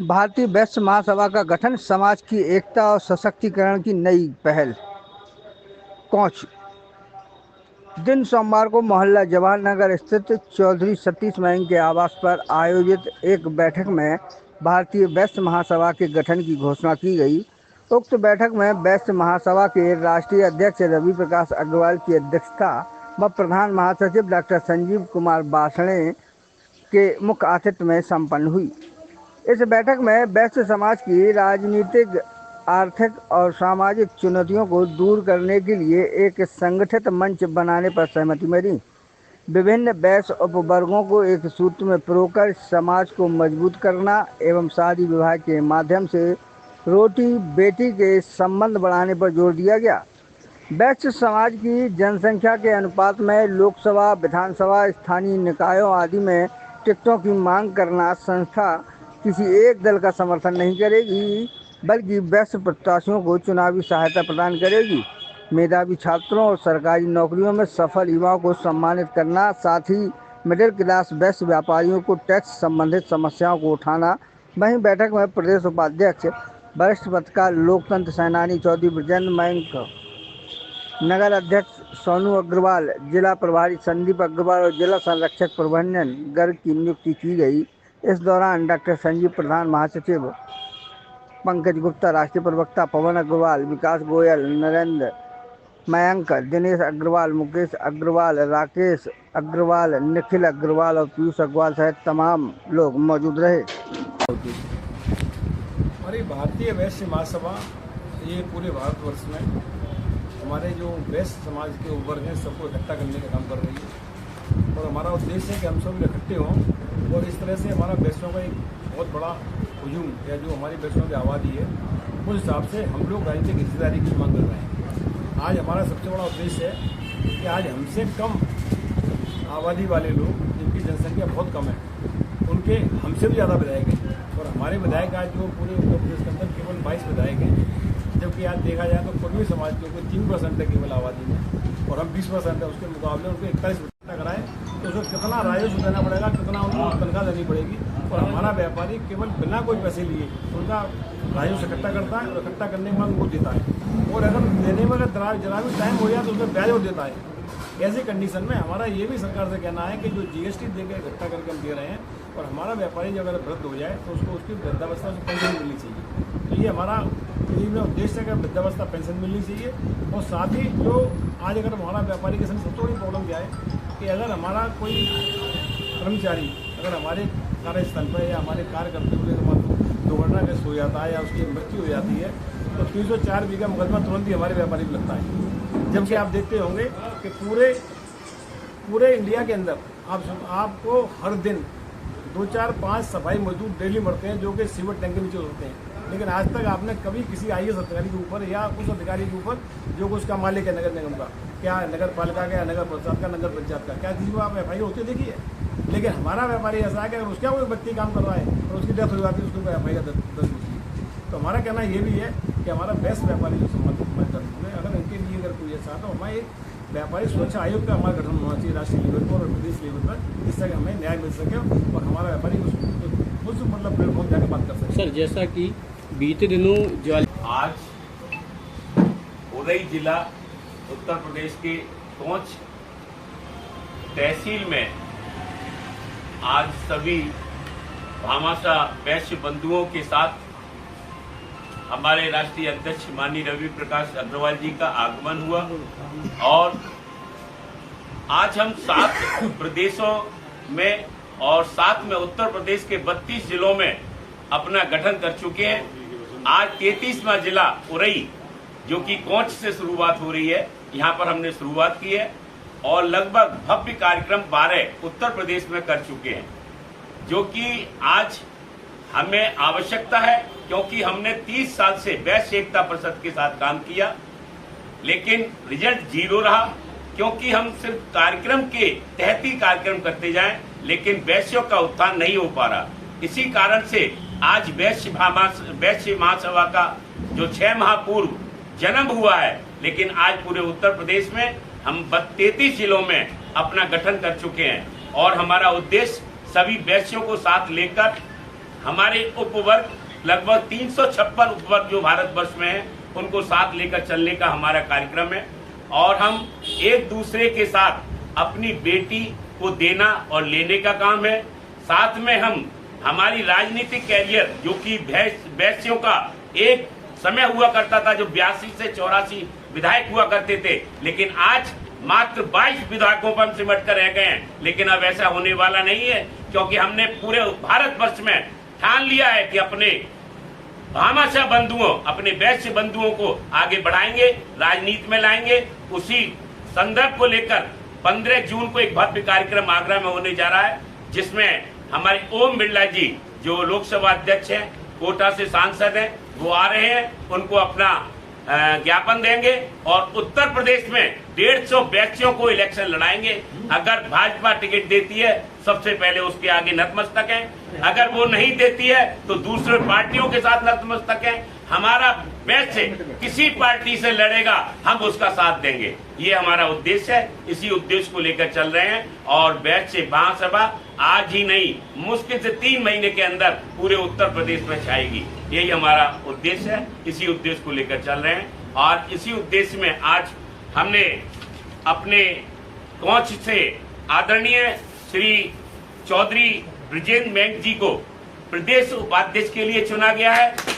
भारतीय वैश्य महासभा का गठन, समाज की एकता और सशक्तिकरण की नई पहल। कोंच दिन सोमवार को मोहल्ला जवाहर नगर स्थित चौधरी सतीश महंत के आवास पर आयोजित एक बैठक में भारतीय वैश्य महासभा के गठन की घोषणा की गई। उक्त बैठक में वैश्य महासभा के राष्ट्रीय अध्यक्ष रवि प्रकाश अग्रवाल की अध्यक्षता व प्रधान महासचिव डॉक्टर संजीव कुमार बासणे के मुख्य आतिथ्य में संपन्न हुई। इस बैठक में वैश्य समाज की राजनीतिक, आर्थिक और सामाजिक चुनौतियों को दूर करने के लिए एक संगठित मंच बनाने पर सहमति मिली। विभिन्न वैश्य उपवर्गों को एक सूत्र में पिरोकर समाज को मजबूत करना एवं शादी विवाह के माध्यम से रोटी बेटी के संबंध बढ़ाने पर जोर दिया गया। वैश्य समाज की जनसंख्या के अनुपात में लोकसभा, विधानसभा, स्थानीय निकायों आदि में टिकटों की मांग करना संस्था किसी एक दल का समर्थन नहीं करेगी, बल्कि वैश्य प्रत्याशियों को चुनावी सहायता प्रदान करेगी। मेधावी छात्रों और सरकारी नौकरियों में सफल युवाओं को सम्मानित करना, साथ ही मिडिल क्लास वैश्य व्यापारियों को टैक्स संबंधित समस्याओं को उठाना। वहीं बैठक में प्रदेश उपाध्यक्ष, वरिष्ठ पत्रकार, लोकतंत्र सेनानी चौधरी बृजेंद्र महंत, नगर अध्यक्ष सोनू अग्रवाल, जिला प्रभारी संदीप अग्रवाल और जिला संरक्षक प्रबंधन गर्ग की नियुक्ति की गई। इस दौरान डॉक्टर संजीव प्रधान, महासचिव पंकज गुप्ता, राष्ट्रीय प्रवक्ता पवन अग्रवाल, विकास गोयल, नरेंद्र मयंक, दिनेश अग्रवाल, मुकेश अग्रवाल, राकेश अग्रवाल, निखिल अग्रवाल और पीयूष अग्रवाल सहित तमाम लोग मौजूद रहे। हमारी भारतीय वैश्य महासभा ये पूरे भारतवर्ष में हमारे जो वैश्य समाज के उपवर्ग हैं सबको इकट्ठा करने का काम कर रही है और हमारा उद्देश्य है कि हम सब इकट्ठे हों और इस तरह से हमारा वैश्यों का एक बहुत बड़ा हुजूम या जो हमारी वैश्यों की आबादी है उस हिसाब से हम लोग राजनीतिक हिस्सेदारी की मांग कर रहे हैं। आज हमारा सबसे बड़ा उद्देश्य है कि आज हमसे कम आबादी वाले लोग, जिनकी जनसंख्या बहुत कम है, उनके हमसे भी ज़्यादा विधायक हैं और हमारे विधायक आज जो पूरे उत्तर प्रदेश के अंदर केवल 22 विधायक हैं, जबकि आज देखा जाए तो कुर्मी समाज के ऊपर 3% है केवल आबादी में और हम 20% है। उसके मुकाबले उनको 41% कराएं तो उसको कितना राजस्व देना पड़ेगा, कितना उनको तनख्वाह देनी पड़ेगी। और हमारा व्यापारी केवल बिना कोई पैसे लिए उनका राजस्व इकट्ठा करता है और इकट्ठा करने के बाद उनको देता है और अगर देने में अगर जरा भी टाइम हो जाए तो उसमें ब्याज और देता है। ऐसी कंडीशन में हमारा ये भी सरकार से कहना है कि जो जीएसटी देकर इकट्ठा करके हम दे रहे हैं और हमारा व्यापारी जब अगर वृद्ध हो जाए तो उसको उसकी वृद्धावस्था से पेंशन मिलनी चाहिए। तो ये हमारा में उद्देश्य है कि वृद्धावस्था पेंशन मिलनी चाहिए। और साथ ही जो आज अगर हमारा व्यापारी के संग सबसे बड़ी प्रॉब्लम क्या है कि अगर हमारा कोई कर्मचारी अगर हमारे कार्यस्थल पर या हमारे कार्य करते हुए दुर्घटनाग्रस्त हो जाता है या उसकी मृत्यु हो जाती है तो 304 बीघा मुकदमा तुरंत ही हमारे व्यापारी को लगता है। जबकि आप देखते होंगे कि पूरे इंडिया के अंदर आपको हर दिन 2, 4, 5 सफाई मजदूर डेली मरते हैं जो कि सीवर टैंक के नीचे होते हैं। लेकिन आज तक आपने कभी किसी IAS अधिकारी के ऊपर या उस अधिकारी के ऊपर जो कि उसका मालिक है नगर निगम का, क्या नगर पालिका का, नगर परिषद का, नगर पंचायत का, क्या किसी को आप FIR होते देखिए। लेकिन हमारा व्यापारी ऐसा है कि अगर उसका कोई व्यक्ति काम कर रहा है और उसकी डेथ हो जाती है उसको FIR दर्ज होती है। तो हमारा कहना ये भी है कि हमारा बेस्ट व्यापारी जो संबंधित हुए अगर इनके लिए अगर कोई ऐसा तो हमारे एक व्यापारी सुरक्षा आयोग का हमारा गठन होना चाहिए राष्ट्रीय लेवल पर और प्रदेश लेवल पर, जिससे कि हमें न्याय मिल सके और हमारा व्यापारी उस मतलब प्लेटफॉर्म जाकर बात कर सके। सर, जैसा कि बीते दिनों आज उरई जिला उत्तर प्रदेश के कोंच तहसील में आज सभी भामाशाह वैश्य बंधुओं के साथ हमारे राष्ट्रीय अध्यक्ष माननीय रवि प्रकाश अग्रवाल जी का आगमन हुआ और आज हम 7 प्रदेशों में और साथ में उत्तर प्रदेश के 32 जिलों में अपना गठन कर चुके हैं। आज 33वां जिला उरई जो कि कोंच से शुरुआत हो रही है, यहाँ पर हमने शुरुआत की है और लगभग भव्य कार्यक्रम 12 उत्तर प्रदेश में कर चुके हैं, जो कि आज हमें आवश्यकता है क्योंकि हमने 30 साल से वैश्य एकता परिषद के साथ काम किया लेकिन रिजल्ट 0 रहा क्योंकि हम सिर्फ कार्यक्रम के तहत ही कार्यक्रम करते जाएं लेकिन वैश्यों का उत्थान नहीं हो पा रहा। इसी कारण से आज वैश्य महासभा का जो 6 माह पूर्व जन्म हुआ है, लेकिन आज पूरे उत्तर प्रदेश में हम 33 जिलों में अपना गठन कर चुके हैं और हमारा उद्देश्य सभी वैश्यों को साथ लेकर हमारे उपवर्ग लगभग 356 उपवर्ग जो भारतवर्ष में है उनको साथ लेकर चलने का हमारा कार्यक्रम है और हम एक दूसरे के साथ अपनी बेटी को देना और लेने का काम है। साथ में हम हमारी राजनीतिक कैरियर जो कि वैश्यों का एक समय हुआ करता था जो 82 से 84 विधायक हुआ करते थे, लेकिन आज मात्र 22 विधायकों पर हम सिमट कर रह गए हैं। लेकिन अब ऐसा होने वाला नहीं है क्योंकि हमने पूरे भारतवर्ष में ठान लिया है कि अपने भामाशाह बंधुओं, अपने वैश्य बंधुओं को आगे बढ़ाएंगे, राजनीति में लाएंगे। उसी संदर्भ को लेकर 15 जून को एक भव्य कार्यक्रम आगरा में होने जा रहा है जिसमें हमारे ओम बिरला जी जो लोकसभा अध्यक्ष हैं, कोटा से सांसद हैं, वो आ रहे हैं, उनको अपना ज्ञापन देंगे और उत्तर प्रदेश में 150 वैश्यों को इलेक्शन लड़ाएंगे। अगर भाजपा टिकट देती है सबसे पहले उसके आगे नतमस्तक हैं, अगर वो नहीं देती है तो दूसरे पार्टियों के साथ नतमस्तक हैं। हमारा वैश्य किसी पार्टी से लड़ेगा हम उसका साथ देंगे, ये हमारा उद्देश्य है। इसी उद्देश्य को लेकर चल रहे हैं और वैश्य महासभा आज ही नहीं मुश्किल से 3 महीने के अंदर पूरे उत्तर प्रदेश में छाएगी, यही हमारा उद्देश्य है। इसी उद्देश्य को लेकर चल रहे हैं और इसी उद्देश्य में आज हमने अपने कोच से आदरणीय श्री चौधरी ब्रिजेंद्र मैंग जी को प्रदेश उपाध्यक्ष के लिए चुना गया है।